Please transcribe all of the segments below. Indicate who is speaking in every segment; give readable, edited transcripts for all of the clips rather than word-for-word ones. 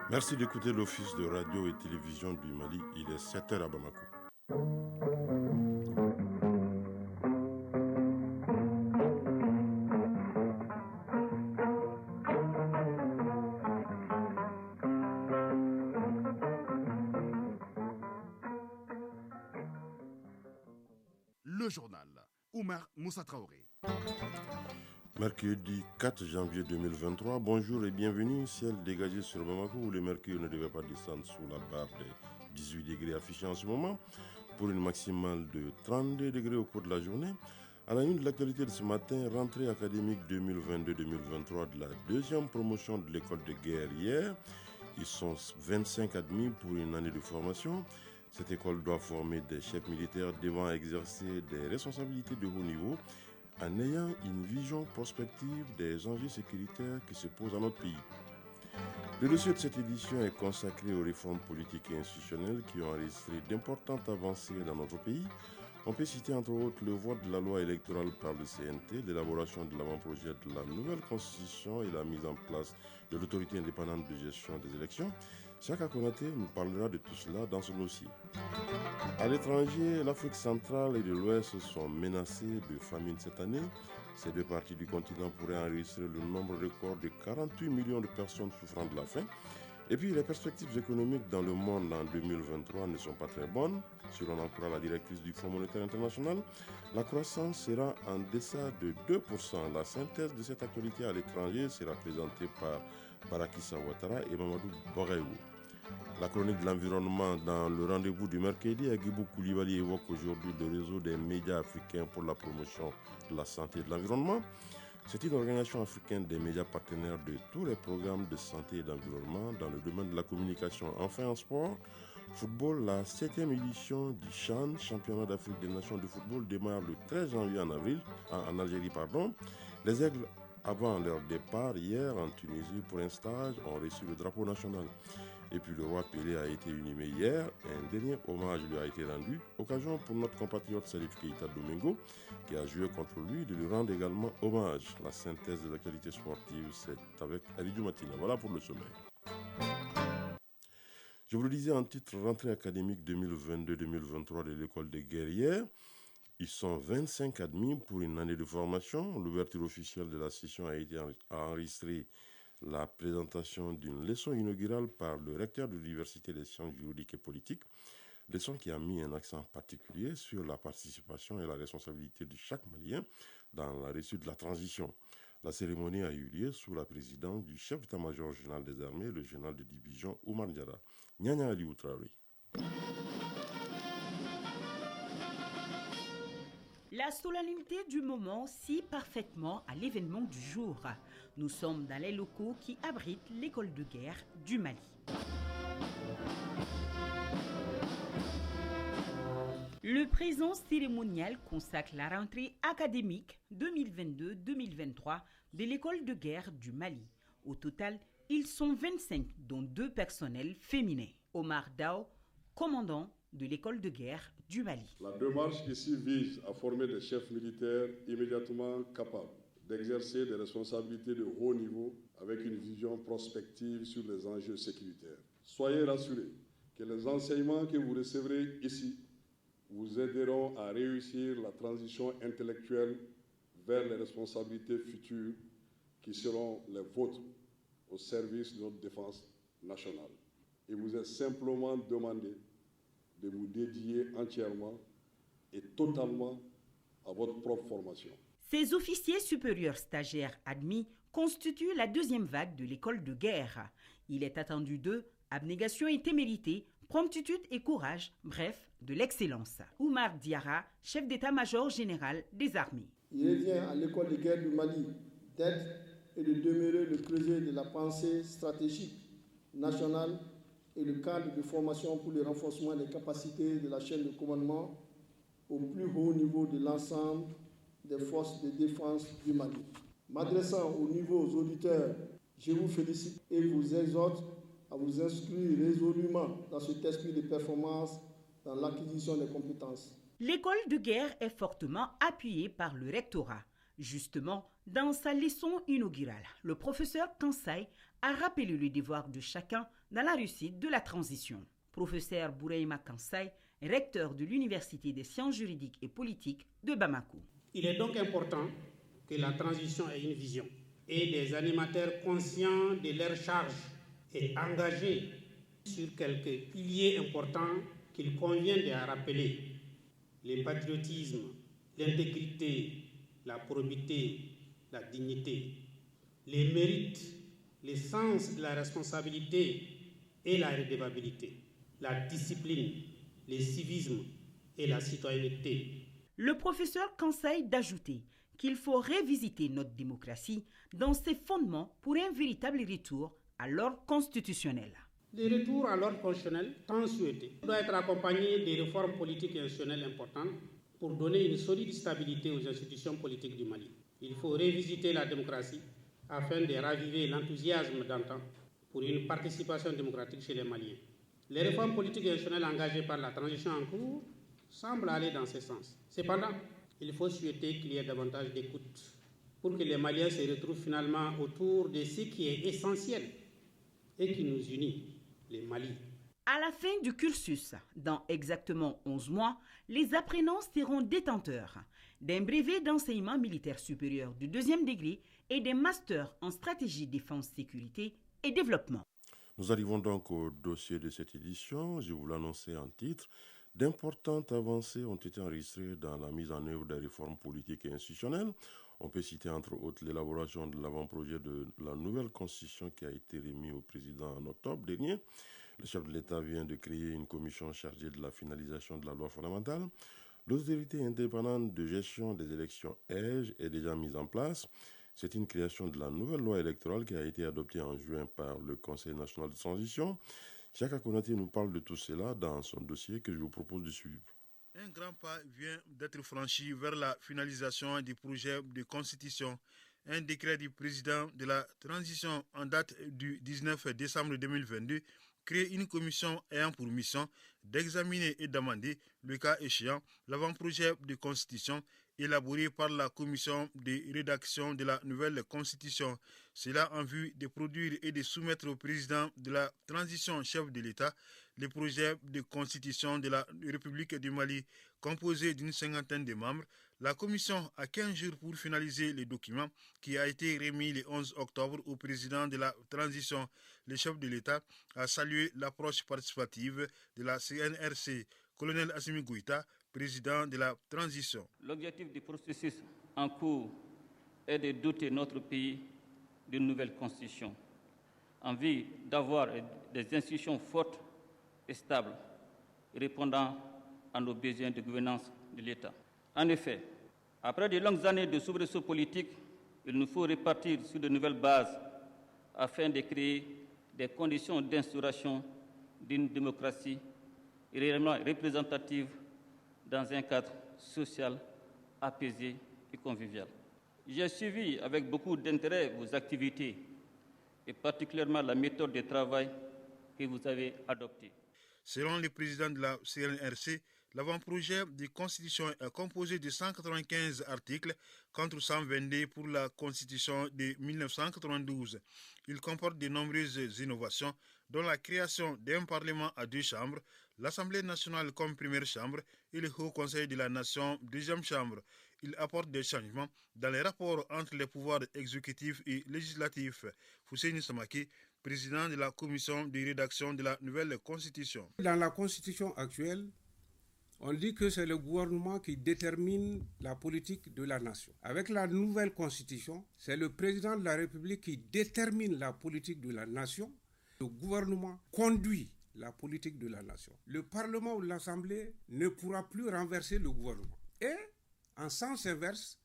Speaker 1: Merci d'écouter l'Office de radio et télévision du Mali. Il est 7h à Bamako.
Speaker 2: Le journal. Oumar Moussa Traoré.
Speaker 1: Mercredi 4 janvier 2023, bonjour et bienvenue. Ciel dégagé sur Bamako où le mercure ne devait pas descendre sous la barre des 18 degrés affichés en ce moment pour une maximale de 32 degrés au cours de la journée. À la une de l'actualité de ce matin, rentrée académique 2022-2023 de la deuxième promotion de l'école de guerre hier. Ils sont 25 admis pour une année de formation. Cette école doit former des chefs militaires devant exercer des responsabilités de haut niveau en ayant une vision prospective des enjeux sécuritaires qui se posent à notre pays. Le dossier de cette édition est consacré aux réformes politiques et institutionnelles qui ont enregistré d'importantes avancées dans notre pays. On peut citer entre autres le vote de la loi électorale par le CNT, l'élaboration de l'avant-projet de la nouvelle constitution et la mise en place de l'autorité indépendante de gestion des élections. Chaka Konaté nous parlera de tout cela dans son dossier. À l'étranger, l'Afrique centrale et de l'Ouest sont menacées de famine cette année. Ces deux parties du continent pourraient enregistrer le nombre record de 48 millions de personnes souffrant de la faim. Et puis, les perspectives économiques dans le monde en 2023 ne sont pas très bonnes. Selon encore la directrice du Fonds monétaire international, la croissance sera en deçà de 2%. La synthèse de cette actualité à l'étranger sera présentée par Barakissa Ouattara et Mamadou Borayou. La chronique de l'environnement dans le rendez-vous du mercredi, Agibou Koulibaly évoque aujourd'hui le réseau des médias africains pour la promotion de la santé et de l'environnement. C'est une organisation africaine des médias partenaires de tous les programmes de santé et d'environnement dans le domaine de la communication. Enfin, en sport, football, la 7e édition du CHAN, Championnat d'Afrique des Nations de football, démarre le 13 janvier en Algérie. Les Aigles, avant leur départ hier en Tunisie pour un stage, ont reçu le drapeau national. Et puis le roi Pelé a été inhumé hier. Un dernier hommage lui a été rendu. Occasion pour notre compatriote Salif Keita Domingo, qui a joué contre lui, de lui rendre également hommage. La synthèse de la qualité sportive, c'est avec Alidou Matina. Voilà pour le sommaire. Je vous le disais en titre, rentrée académique 2022-2023 de l'école des guerrières. Ils sont 25 admis pour une année de formation. L'ouverture officielle de la session a enregistré la présentation d'une leçon inaugurale par le recteur de l'Université des sciences juridiques et politiques, leçon qui a mis un accent particulier sur la participation et la responsabilité de chaque Malien dans la réussite de la transition. La cérémonie a eu lieu sous la présidence du chef d'état-major général des armées, le général de division Oumar Diarra. Nyanya Ali Outraoui.
Speaker 3: La solennité du moment scie parfaitement à l'événement du jour. Nous sommes dans les locaux qui abritent l'école de guerre du Mali. Le présent cérémonial consacre la rentrée académique 2022-2023 de l'école de guerre du Mali. Au total, ils sont 25, dont 2 personnels féminins. Omar Dao, commandant de l'école de guerre du Mali.
Speaker 4: La démarche ici vise à former des chefs militaires immédiatement capables d'exercer des responsabilités de haut niveau avec une vision prospective sur les enjeux sécuritaires. Soyez rassurés que les enseignements que vous recevrez ici vous aideront à réussir la transition intellectuelle vers les responsabilités futures qui seront les vôtres au service de notre défense nationale. Il vous est simplement demandé de vous dédier entièrement et totalement à votre propre formation.
Speaker 3: Ces officiers supérieurs stagiaires admis constituent la deuxième vague de l'école de guerre. Il est attendu d'eux abnégation et témérité, promptitude et courage, bref, de l'excellence. Oumar Diarra, chef d'état-major général des armées.
Speaker 5: Il revient à l'école de guerre du Mali d'être et de demeurer le creuset de la pensée stratégique nationale et le cadre de formation pour le renforcement des capacités de la chaîne de commandement au plus haut niveau de l'ensemble des forces de défense du Mali. M'adressant aux nouveaux auditeurs, je vous félicite et vous exhorte à vous inscrire résolument dans cet esprit de performance dans l'acquisition des compétences.
Speaker 3: L'école de guerre est fortement appuyée par le rectorat. Justement, dans sa leçon inaugurale, le professeur Kansai a rappelé le devoir de chacun dans la réussite de la transition. Professeur Bouraïma Kansai, recteur de l'Université des sciences juridiques et politiques de Bamako.
Speaker 6: Il est donc important que la transition ait une vision et des animateurs conscients de leur charge et engagés sur quelques piliers importants qu'il convient de rappeler: le patriotisme, l'intégrité, la probité, la dignité, les mérites, le sens de la responsabilité et la redevabilité, la discipline, le civisme et la citoyenneté.
Speaker 3: Le professeur conseille d'ajouter qu'il faut révisiter notre démocratie dans ses fondements pour un véritable retour à l'ordre constitutionnel.
Speaker 6: Le retour à l'ordre constitutionnel, tant souhaité, doit être accompagné de réformes politiques et institutionnelles importantes pour donner une solide stabilité aux institutions politiques du Mali. Il faut révisiter la démocratie afin de raviver l'enthousiasme d'antan pour une participation démocratique chez les Maliens. Les réformes politiques et institutionnelles engagées par la transition en cours semblent aller dans ce sens. Cependant, il faut souhaiter qu'il y ait davantage d'écoute pour que les Maliens se retrouvent finalement autour de ce qui est essentiel et qui nous unit, les Mali.
Speaker 3: À la fin du cursus, dans exactement 11 mois, les apprenants seront détenteurs d'un brevet d'enseignement militaire supérieur du 2e degré et des masters en stratégie défense, sécurité et développement.
Speaker 1: Nous arrivons donc au dossier de cette édition. Je vous l'annonçais en titre. D'importantes avancées ont été enregistrées dans la mise en œuvre des réformes politiques et institutionnelles. On peut citer entre autres l'élaboration de l'avant-projet de la nouvelle constitution qui a été remis au président en octobre dernier. Le chef de l'État vient de créer une commission chargée de la finalisation de la loi fondamentale. L'autorité indépendante de gestion des élections EGE est déjà mise en place. C'est une création de la nouvelle loi électorale qui a été adoptée en juin par le Conseil national de transition. Chaka Konaté nous parle de tout cela dans son dossier que je vous propose de suivre.
Speaker 7: Un grand pas vient d'être franchi vers la finalisation du projet de constitution. Un décret du président de la transition en date du 19 décembre 2022 crée une commission ayant pour mission d'examiner et d'amender, le cas échéant, l'avant-projet de constitution élaboré par la commission de rédaction de la nouvelle constitution. Cela en vue de produire et de soumettre au président de la transition chef de l'État le projet de constitution de la République du Mali. Composé d'une 50aine de membres, la commission a 15 jours pour finaliser le document qui a été remis le 11 octobre au président de la transition. Le chef de l'État a salué l'approche participative de la CNRC. Colonel Assimi Goïta, président de la transition.
Speaker 8: L'objectif du processus en cours est de doter notre pays d'une nouvelle constitution, en vue d'avoir des institutions fortes et stables, répondant à nos besoins de gouvernance de l'État. En effet, après de longues années de soubresauts politiques, il nous faut repartir sur de nouvelles bases afin de créer des conditions d'instauration d'une démocratie réellement représentative dans un cadre social apaisé et convivial. J'ai suivi avec beaucoup d'intérêt vos activités et particulièrement la méthode de travail que vous avez adoptée.
Speaker 7: Selon le président de la CNRC, l'avant-projet de constitution est composé de 195 articles contre 122 pour la constitution de 1992. Il comporte de nombreuses innovations, dont la création d'un parlement à 2 chambres, l'Assemblée nationale comme première chambre et le Haut Conseil de la Nation, deuxième chambre. Il apporte des changements dans les rapports entre les pouvoirs exécutifs et législatifs. Fousseini Samaki, président de la commission de rédaction de la nouvelle constitution.
Speaker 9: Dans la constitution actuelle, on dit que c'est le gouvernement qui détermine la politique de la nation. Avec la nouvelle constitution, c'est le président de la République qui détermine la politique de la nation. Le gouvernement conduit la politique de la nation. Le Parlement ou l'Assemblée ne pourra plus renverser le gouvernement. Et, en sens inverse,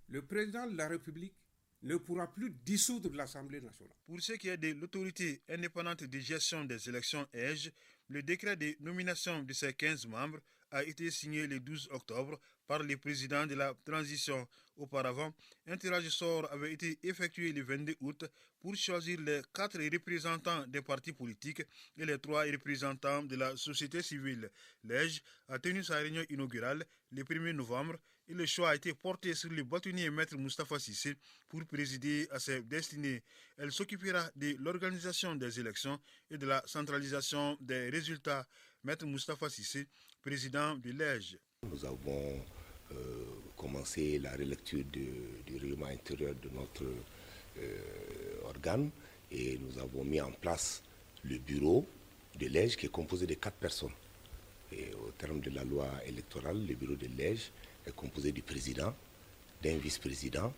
Speaker 9: le président de la République ne pourra plus dissoudre l'Assemblée nationale.
Speaker 7: Pour ce qui est de l'autorité indépendante de gestion des élections EGE, le décret de nomination de ses 15 membres a été signé le 12 octobre par le président de la transition. Auparavant, un tirage au sort avait été effectué le 22 août pour choisir les 4 représentants des partis politiques et les 3 représentants de la société civile. L'EGE a tenu sa réunion inaugurale le 1er novembre et le choix a été porté sur le bâtonnier Maître Moustapha Cissé pour présider à ses destinées. Elle s'occupera de l'organisation des élections et de la centralisation des résultats. Maître Moustapha Cissé, président de l'EJ.
Speaker 10: Nous avons commencé la relecture du règlement intérieur de notre organe et nous avons mis en place le bureau de l'EJ qui est composé de 4 personnes. Et au terme de la loi électorale, le bureau de l'EJ est composé du président, d'un vice-président,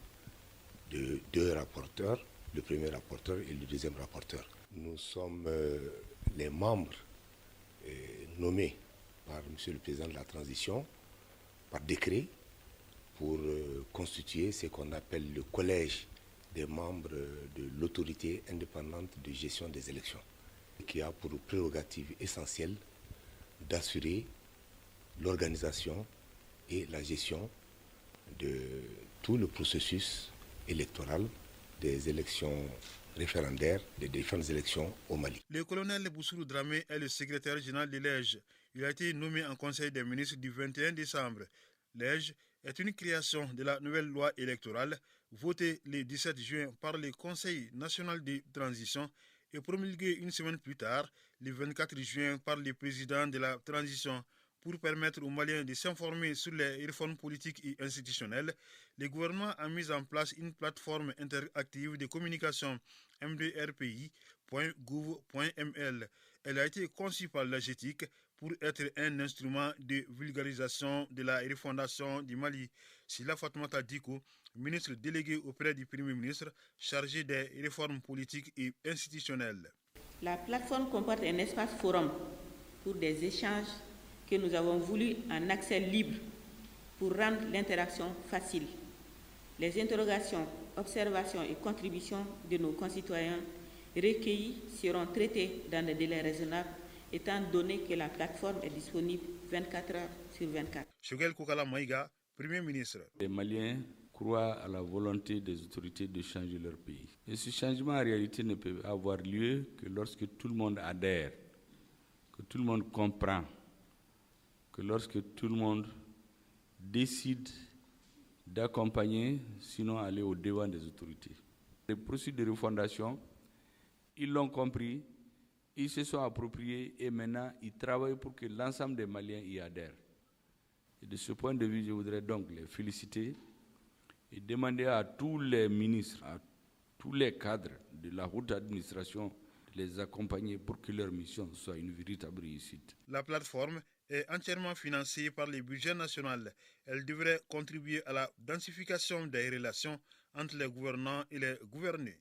Speaker 10: de 2 rapporteurs, le premier rapporteur et le deuxième rapporteur. Nous sommes les membres nommés par M. le Président de la Transition, par décret, pour constituer ce qu'on appelle le collège des membres de l'autorité indépendante de gestion des élections, qui a pour prérogative essentielle d'assurer l'organisation et la gestion de tout le processus électoral des élections référendaires, des différentes élections au Mali.
Speaker 7: Le colonel Boussourou Dramé est le secrétaire général de l'EJ. Il a été nommé en Conseil des ministres du 21 décembre. L'EJ est une création de la nouvelle loi électorale votée le 17 juin par le Conseil national de transition et promulguée une semaine plus tard, le 24 juin, par le président de la transition. Pour permettre aux Maliens de s'informer sur les réformes politiques et institutionnelles, le gouvernement a mis en place une plateforme interactive de communication mdrpi.gouv.ml. Elle a été conçue par l'AGETIC pour être un instrument de vulgarisation de la refondation du Mali. Sila Fatoumata Diko, ministre délégué auprès du Premier ministre, chargé des réformes politiques et institutionnelles.
Speaker 11: La plateforme comporte un espace forum pour des échanges que nous avons voulu en accès libre pour rendre l'interaction facile. Les interrogations, observations et contributions de nos concitoyens recueillis seront traités dans des délais raisonnables, étant donné que la plateforme est disponible 24 heures sur 24.
Speaker 7: Shogel Koukala Maïga, Premier ministre.
Speaker 12: Les Maliens croient à la volonté des autorités de changer leur pays. Et ce changement en réalité ne peut avoir lieu que lorsque tout le monde adhère, que tout le monde comprend, que lorsque tout le monde décide d'accompagner, sinon aller au devant des autorités. Les processus de refondation, ils l'ont compris, ils se sont appropriés et maintenant ils travaillent pour que l'ensemble des Maliens y adhèrent. Et de ce point de vue, je voudrais donc les féliciter et demander à tous les ministres, à tous les cadres de la haute administration de les accompagner pour que leur mission soit une véritable réussite.
Speaker 7: La plateforme est entièrement financée par le budget national. Elle devrait contribuer à la densification des relations entre les gouvernants et les gouvernés.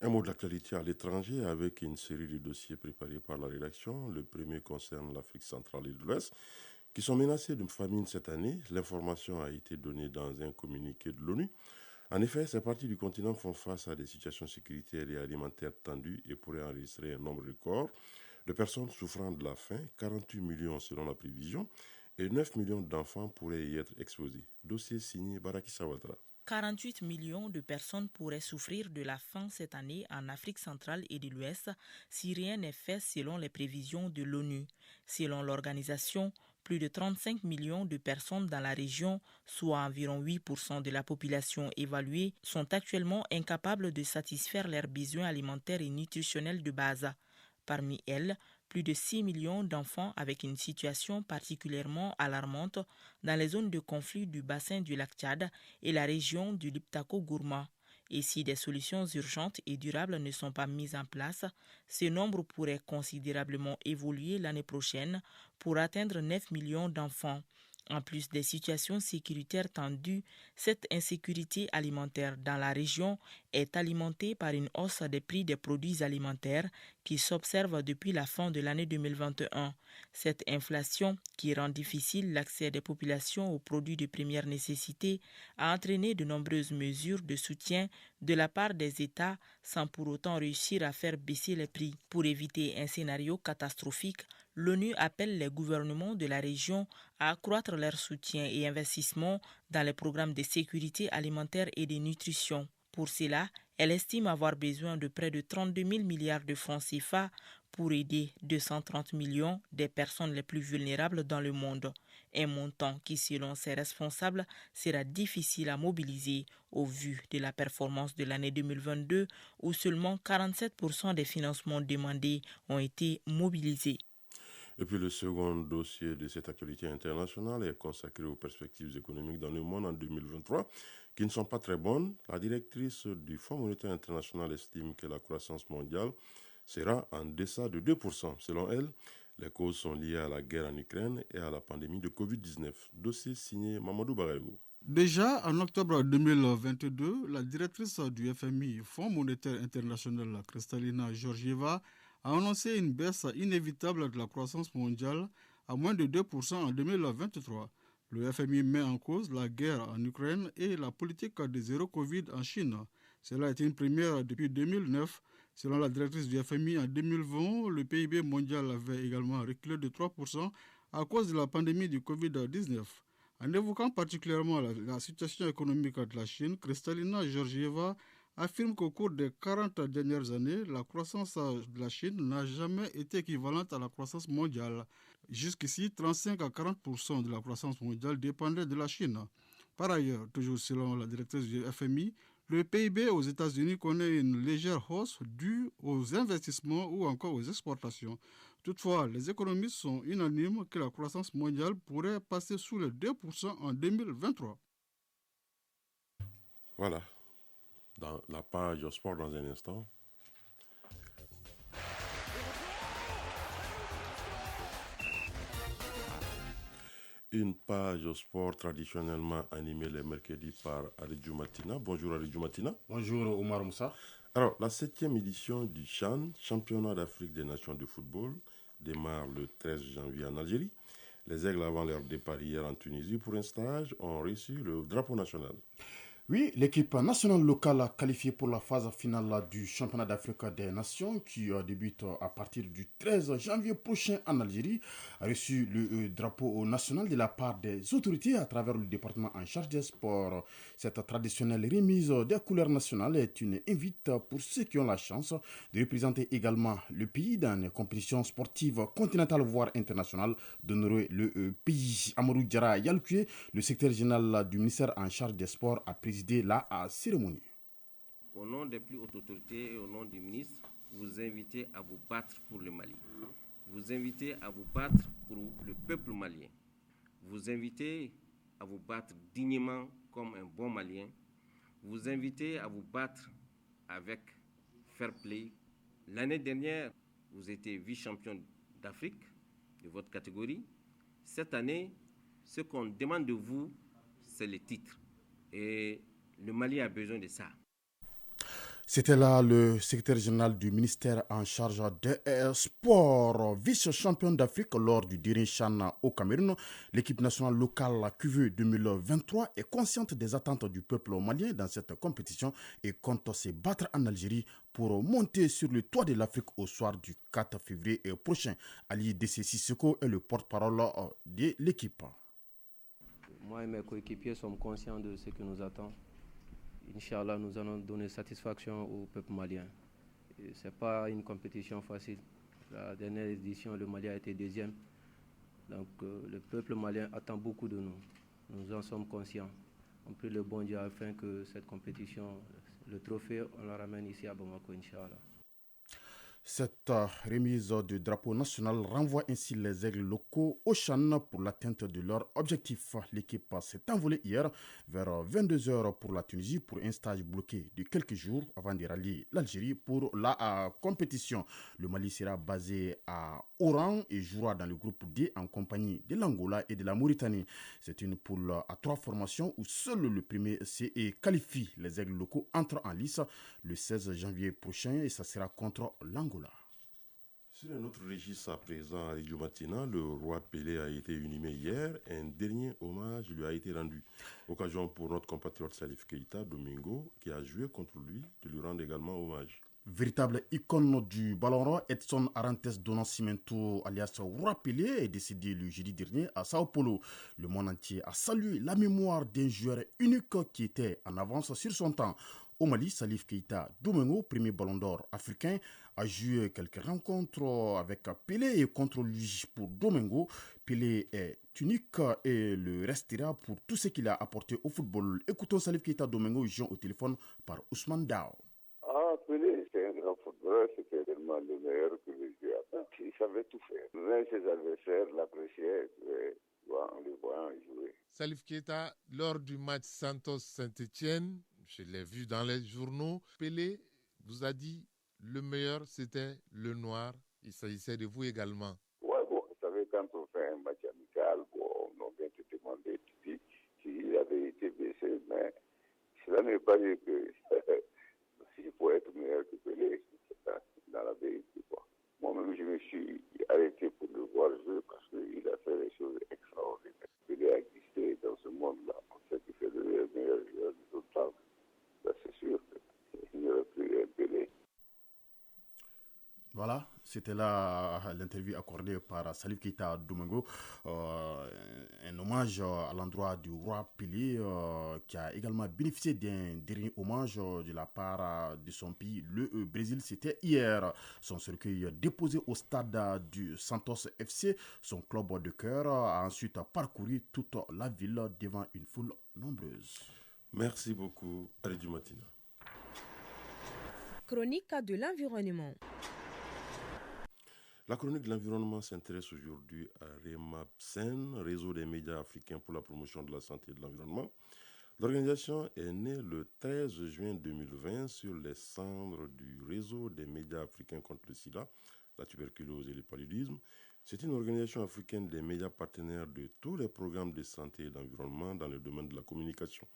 Speaker 1: Un mot de l'actualité à l'étranger avec une série de dossiers préparés par la rédaction. Le premier concerne l'Afrique centrale et de l'Ouest, qui sont menacés de famine cette année. L'information a été donnée dans un communiqué de l'ONU. En effet, ces parties du continent font face à des situations sécuritaires et alimentaires tendues et pourraient enregistrer un nombre record de personnes souffrant de la faim, 48 millions selon la prévision, et 9 millions d'enfants pourraient y être exposés. Dossier signé Baraki Sawatra.
Speaker 13: 48 millions de personnes pourraient souffrir de la faim cette année en Afrique centrale et de l'Ouest si rien n'est fait selon les prévisions de l'ONU. Selon l'organisation, plus de 35 millions de personnes dans la région, soit environ 8% de la population évaluée, sont actuellement incapables de satisfaire leurs besoins alimentaires et nutritionnels de base. Parmi elles, plus de 6 millions d'enfants avec une situation particulièrement alarmante dans les zones de conflit du bassin du lac Tchad et la région du Liptako-Gourma. Et si des solutions urgentes et durables ne sont pas mises en place, ce nombre pourrait considérablement évoluer l'année prochaine pour atteindre 9 millions d'enfants. En plus des situations sécuritaires tendues, cette insécurité alimentaire dans la région est alimentée par une hausse des prix des produits alimentaires qui s'observe depuis la fin de l'année 2021. Cette inflation, qui rend difficile l'accès des populations aux produits de première nécessité, a entraîné de nombreuses mesures de soutien de la part des États sans pour autant réussir à faire baisser les prix. Pour éviter un scénario catastrophique, l'ONU appelle les gouvernements de la région à accroître leur soutien et investissement dans les programmes de sécurité alimentaire et de nutrition. Pour cela, Elle estime avoir besoin de près de 32 000 milliards de francs CFA pour aider 230 millions des personnes les plus vulnérables dans le monde. Un montant qui, selon ses responsables, sera difficile à mobiliser au vu de la performance de l'année 2022 où seulement 47% des financements demandés ont été mobilisés.
Speaker 1: Et puis le second dossier de cette actualité internationale est consacré aux perspectives économiques dans le monde en 2023 qui ne sont pas très bonnes. La directrice du Fonds monétaire international estime que la croissance mondiale sera en deçà de 2%. Selon elle, les causes sont liées à la guerre en Ukraine et à la pandémie de Covid-19. Dossier signé Mamadou Barayou.
Speaker 14: Déjà en octobre 2022, la directrice du FMI, Fonds monétaire international, Kristalina Georgieva, a annoncé une baisse inévitable de la croissance mondiale à moins de 2% en 2023. Le FMI met en cause la guerre en Ukraine et la politique de zéro Covid en Chine. Cela est une première depuis 2009. Selon la directrice du FMI, en 2020, le PIB mondial avait également reculé de 3% à cause de la pandémie du Covid-19. En évoquant particulièrement la situation économique de la Chine, Kristalina Georgieva affirme qu'au cours des 40 dernières années, la croissance de la Chine n'a jamais été équivalente à la croissance mondiale. Jusqu'ici, 35 à 40% de la croissance mondiale dépendait de la Chine. Par ailleurs, toujours selon la directrice du FMI, le PIB aux États-Unis connaît une légère hausse due aux investissements ou encore aux exportations. Toutefois, les économistes sont unanimes que la croissance mondiale pourrait passer sous les 2% en 2023.
Speaker 1: Voilà. Dans la page sport dans un instant. Une page sport traditionnellement animée les mercredis par Aridjou Matina. Bonjour Aridjou Matina.
Speaker 15: Bonjour Omar Moussa.
Speaker 1: Alors, la 7e édition du CHAN, Championnat d'Afrique des Nations de football, démarre le 13 janvier en Algérie. Les Aigles, avant leur départ hier en Tunisie pour un stage, ont reçu le drapeau national.
Speaker 15: Oui, l'équipe nationale locale qualifiée pour la phase finale du championnat d'Afrique des Nations qui débute à partir du 13 janvier prochain en Algérie a reçu le drapeau national de la part des autorités à travers le département en charge des sports. Cette traditionnelle remise des couleurs nationales est une invite pour ceux qui ont la chance de représenter également le pays dans une compétition sportive continentale voire internationale d'honorer le pays. Amadou Diarra Yalkoué, le secrétaire général du ministère en charge des sports, a présidé la cérémonie.
Speaker 16: Au nom des plus hautes autorités et au nom du ministre, vous invitez à vous battre pour le Mali. Vous invitez à vous battre pour le peuple malien. Vous invitez à vous battre dignement comme un bon Malien. Vous invitez à vous battre avec fair play. L'année dernière, vous étiez vice-champion d'Afrique de votre catégorie. Cette année, ce qu'on demande de vous, c'est les titres. Et le Mali a besoin de ça.
Speaker 15: C'était là le secrétaire général du ministère en charge des sports, vice-champion d'Afrique lors du dernier CHAN au Cameroun. L'équipe nationale locale QV 2023 est consciente des attentes du peuple malien dans cette compétition et compte se battre en Algérie pour monter sur le toit de l'Afrique au soir du 4 février prochain. Ali Dessé Sissoko est le porte-parole de l'équipe.
Speaker 17: Moi et mes coéquipiers sommes conscients de ce qui nous attend. Inch'Allah, nous allons donner satisfaction au peuple malien. Ce n'est pas une compétition facile. La dernière édition, le Mali a été deuxième. Donc le peuple malien attend beaucoup de nous. Nous en sommes conscients. On prie le bon Dieu afin que cette compétition, le trophée, on la ramène ici à Bamako, Inch'Allah.
Speaker 15: Cette remise de drapeau national renvoie ainsi les aigles locaux au CHAN pour l'atteinte de leur objectif. L'équipe s'est envolée hier vers 22h pour la Tunisie pour un stage bloqué de quelques jours avant de rallier l'Algérie pour la compétition. Le Mali sera basé à Oran et jouera dans le groupe D en compagnie de l'Angola et de la Mauritanie. C'est une poule à 3 formations où seul le premier C qualifie. Les aigles locaux entrent en lice le 16 janvier prochain et ça sera contre l'Angola.
Speaker 1: Sur un autre registre à présent, à Aridjou Matina, le roi Pelé a été inhumé hier. Un dernier hommage lui a été rendu. Occasion pour notre compatriote Salif Keita Domingo, qui a joué contre lui, de lui rendre également hommage.
Speaker 15: Véritable icône du ballon rond, Edson Arantes do Nascimento, alias Roi Pelé, est décédé le jeudi dernier à Sao Paulo. Le monde entier a salué la mémoire d'un joueur unique qui était en avance sur son temps. Au Mali, Salif Keita Domengo, premier ballon d'or africain, a joué quelques rencontres avec Pelé et contre lui. Pour Domengo, Pelé est unique et le restera pour tout ce qu'il a apporté au football. Écoutons Salif Keita Domengo, joint au téléphone par Ousmane Dao.
Speaker 18: Pelé, c'est un grand footballeur, c'était tellement le meilleur que le jeu a. Il savait tout faire. Même ses adversaires l'appréciaient en le voyant jouer.
Speaker 19: Salif Keita, lors du match Santos-Saint-Etienne, je l'ai vu dans les journaux, Pelé vous a dit le meilleur c'était le noir. Il s'agissait de vous également.
Speaker 18: Oui, bon, vous savez, quand on fait un match amical, on vient te demander s'il avait été blessé, mais cela ne veut pas dire que s'il faut être meilleur que Pelé, dans la vérité. Moi-même, je me suis arrêté pour le voir jouer parce qu'il a fait des choses extraordinaires. Pelé a existé dans ce monde-là. On sait qu'il fait le meilleur joueur de tout le temps. Ça, c'est sûr qu'il n'y aurait plus un Pelé.
Speaker 15: Voilà, c'était là l'interview accordée par Salif Keita Domengo, un hommage à l'endroit du roi Pelé qui a également bénéficié d'un dernier hommage de la part de son pays, le Brésil. C'était hier. Son cercueil déposé au stade du Santos FC, son club de cœur, a ensuite parcouru toute la ville devant une foule nombreuse.
Speaker 1: Merci beaucoup, Aridju Matina.
Speaker 20: Chronique de l'environnement.
Speaker 1: La chronique de l'environnement s'intéresse aujourd'hui à REMAPSEN, Réseau des médias africains pour la promotion de la santé et de l'environnement. L'organisation est née le 13 juin 2020 sur les cendres du Réseau des médias africains contre le sida, la tuberculose et le paludisme. C'est une organisation africaine des médias partenaires de tous les programmes de santé et d'environnement dans le domaine de la communication.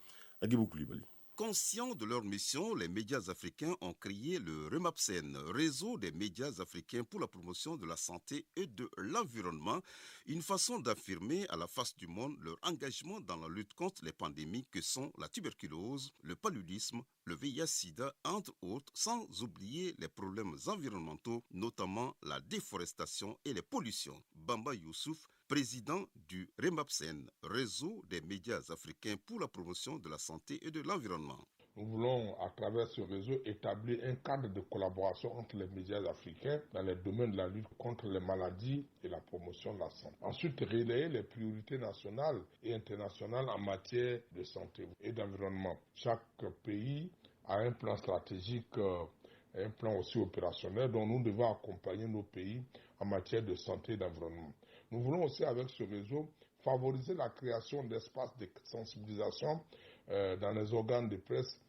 Speaker 1: Agibou Koulibaly.
Speaker 21: Conscients de leur mission, les médias africains ont créé le REMAPSEN, Réseau des médias africains pour la promotion de la santé et de l'environnement, une façon d'affirmer à la face du monde leur engagement dans la lutte contre les pandémies que sont la tuberculose, le paludisme, le VIH-Sida, entre autres, sans oublier les problèmes environnementaux, notamment la déforestation et les pollutions. Bamba Youssouf, président du REMAPSEN, Réseau des médias africains pour la promotion de la santé et de l'environnement.
Speaker 22: Nous voulons, à travers ce réseau, établir un cadre de collaboration entre les médias africains dans les domaines de la lutte contre les maladies et la promotion de la santé. Ensuite, relayer les priorités nationales et internationales en matière de santé et d'environnement. Chaque pays a un plan stratégique, un plan aussi opérationnel dont nous devons accompagner nos pays en matière de santé et d'environnement. Nous voulons aussi, avec ce réseau, favoriser la création d'espaces de sensibilisation dans les organes de presse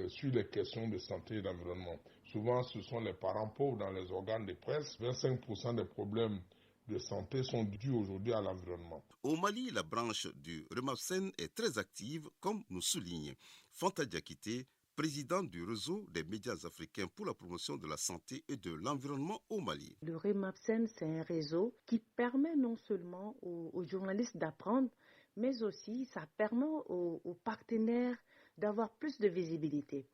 Speaker 22: sur les questions de santé et d'environnement. Souvent, ce sont les parents pauvres dans les organes de presse. 25% des problèmes de santé sont dus aujourd'hui à l'environnement.
Speaker 21: Au Mali, la branche du REMAPSEN est très active, comme nous souligne Fanta Diakité, président du réseau des médias africains pour la promotion de la santé et de l'environnement au Mali.
Speaker 23: Le REMAPSEN, c'est un réseau qui permet non seulement aux journalistes d'apprendre, mais aussi ça permet aux partenaires d'avoir plus de visibilité.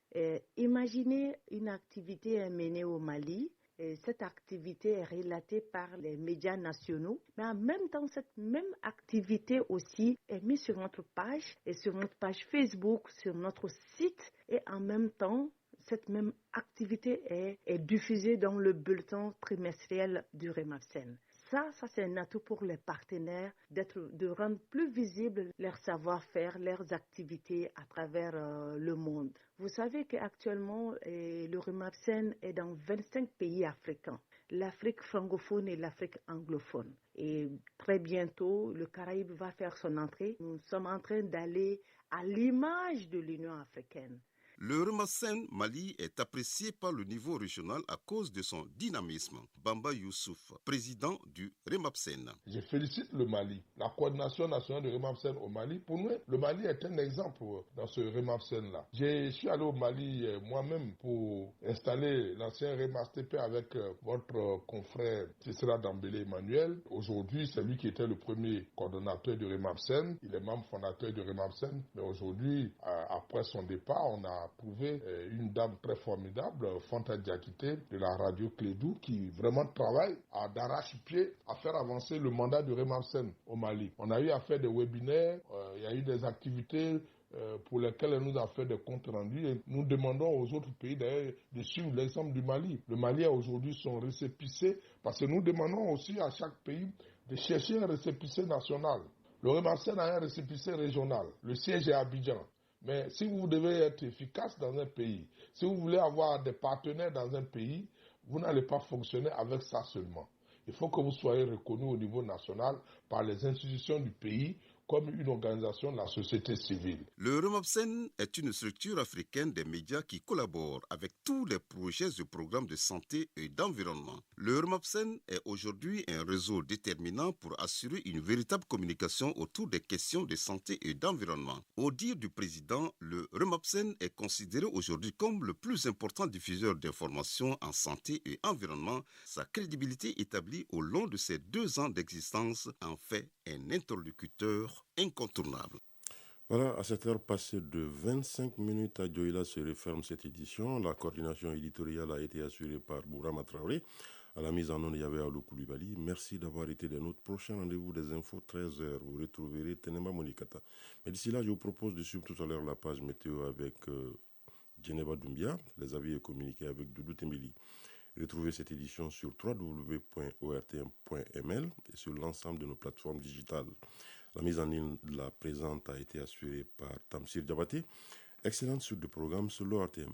Speaker 23: Imaginez une activité menée au Mali. Et cette activité est relatée par les médias nationaux, mais en même temps, cette même activité aussi est mise sur notre page, et sur notre page Facebook, sur notre site, et en même temps, cette même activité est diffusée dans le bulletin trimestriel du REMAPSEN. Ça c'est un atout pour les partenaires de rendre plus visible leur savoir-faire, leurs activités à travers le monde. Vous savez qu'actuellement, le REMAPSEN est dans 25 pays africains, l'Afrique francophone et l'Afrique anglophone. Et très bientôt, le Caraïbe va faire son entrée. Nous sommes en train d'aller à l'image de l'Union africaine.
Speaker 21: Le REMAPSEN Mali est apprécié par le niveau régional à cause de son dynamisme. Bamba Youssouf, président du REMAPSEN.
Speaker 22: Je félicite le Mali, la coordination nationale du REMAPSEN au Mali. Pour nous, le Mali est un exemple dans ce REMAPSEN-là. Je suis allé au Mali moi-même pour installer l'ancien REMASTP avec votre confrère Tissera Dambélé Emmanuel. Aujourd'hui, c'est lui qui était le premier coordonnateur du REMAPSEN. Il est membre fondateur du REMAPSEN. Mais aujourd'hui, après son départ, on a trouvé une dame très formidable, Fanta Diakité, de la radio Clédou, qui vraiment travaille d'arrache-pied à faire avancer le mandat du REMAPSEN au Mali. On a eu à faire des webinaires, il y a eu des activités pour lesquels elle nous a fait des comptes rendus. Et nous demandons aux autres pays d'ailleurs de suivre l'exemple du Mali. Le Mali a aujourd'hui son récépissé, parce que nous demandons aussi à chaque pays de chercher un récépissé national. Le REMAPSEN a un récépissé régional. Le siège est à Abidjan. Mais si vous devez être efficace dans un pays, si vous voulez avoir des partenaires dans un pays, vous n'allez pas fonctionner avec ça seulement. Il faut que vous soyez reconnu au niveau national par les institutions du pays comme une organisation de la société civile.
Speaker 21: Le REMAPSEN est une structure africaine des médias qui collabore avec tous les projets du programme de santé et d'environnement. Le REMAPSEN est aujourd'hui un réseau déterminant pour assurer une véritable communication autour des questions de santé et d'environnement. Au dire du président, le REMAPSEN est considéré aujourd'hui comme le plus important diffuseur d'informations en santé et environnement. Sa crédibilité établie au long de ses 2 ans d'existence en fait un interlocuteur incontournable.
Speaker 1: Voilà, à cette heure passée de 25 minutes à Dioïla se referme cette édition. La coordination éditoriale a été assurée par Bourama Traoré. À la mise en onde, il y avait Alou Koulibaly. Merci d'avoir été des nôtres. Prochain rendez-vous des infos 13h. Vous retrouverez Tenema Monikata. Mais d'ici là, je vous propose de suivre tout à l'heure la page météo avec Djeneba Doumbia, les avis et communiqués avec Doudou Tembili. Retrouvez cette édition sur www.ortm.ml et sur l'ensemble de nos plateformes digitales. La mise en ligne de la présente a été assurée par Tamsir Diabaté. Excellente suite de programme sur l'ORTM.